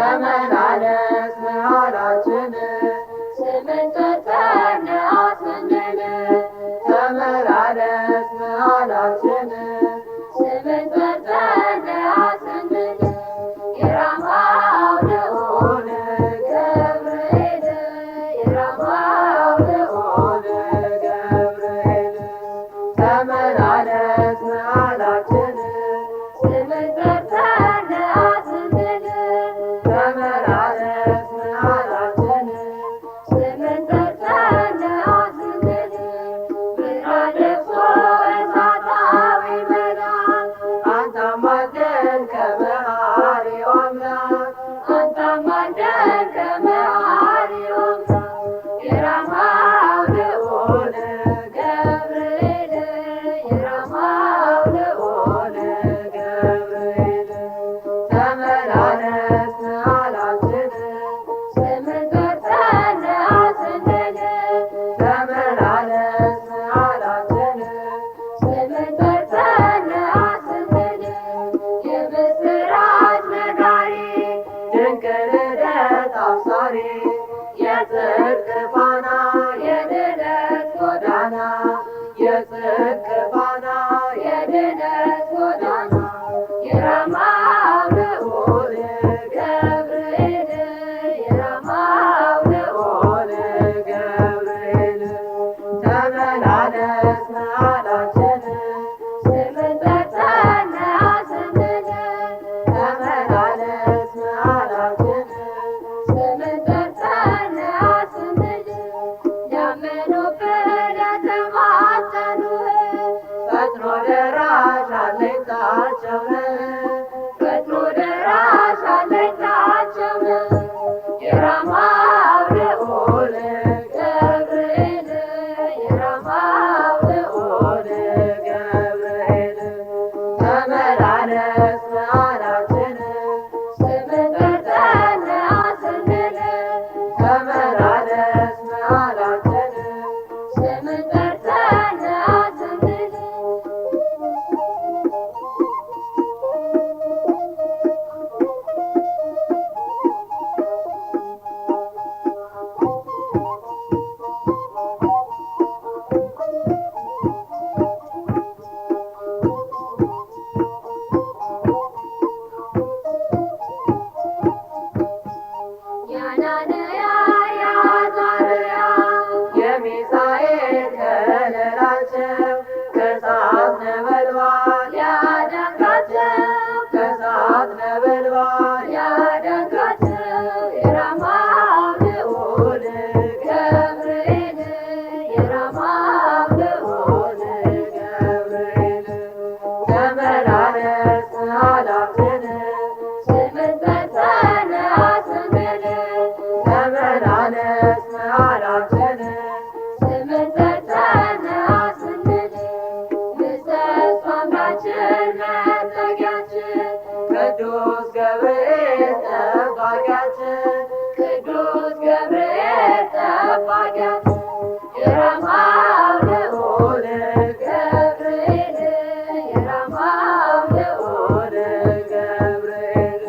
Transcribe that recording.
ተመላለስ መሃላችን ስምን ጠርተን አስንል ተመላለስ መሃላችን ስምን ጠርተን አስንል የራማው ልዑል ገብርኤል የራማው ልዑል ገብርኤል ተመላለስ መሃላችን ስምን ጠርተን አስንል ተመላለስ መሃላችን ስምን ጠርተን አስንል ብርሃን ለብሶ እሳታዊ መልአክ አንተ አማልደን ከመሐሪው አምላክ አንተ አማልደን ከመሐሪው አምላክ የራማው ልዑል ገብርኤል የራማው ልዑል ገብርኤል ተመላለስ መሃላችን ስምን ጠርተን አስንል ተመላለስ መሃላችን ስምን ጠርተን አስንል የምስራች ነጋሪ ድንቅ ልደት አብሳሪ የጽድቅ ፋና የድነት ጎዳና የጽድቅ ፋና የድነት ጎዳና የራማው ልዑል ገብርኤል የራማው ልዑል ገብርኤል ተመላለስ መሃላችን ስምን ጠርተን አስንል ተመላለስ መሃላችን ስምን ጠርተን አስንል ያመኑብህ ለተማጸኑህ ፈጥኖ ደራሽ አለኝታቸው ነህ ፈጥኖ ደራሽ አለኝታቸው ነህ የራማው ልዑል ገብርኤል የራማው ልዑል ገብርኤል ተመላለስ መሃላችን ስምን ጠርተን አስንል ተመላለስ መሃላችን ስምን ጠርተን አስንል የአናንያ የአዛርያ የሚሳኤል ከለላቸው ከእሳት ነበልባል ያደንቃቸው ከእሳት ነበልባል ያደንቃቸው የራማው ልዑል ገብርኤል የራማው ልዑል ገብርኤል ተመላለስ መሃላችን ስምን ጠርተን አስንል ተመላለስ መሃላችን ስምን ጠርተን አስንል ምሰሶ አምራችን መጠጊያችን ቅዱስ ገብርኤል ጠባቂያችን ቅዱስ ገብርኤል ጠባቂያችን የራማው ልዑል ገብርኤል የራማው ልዑል ገብርኤል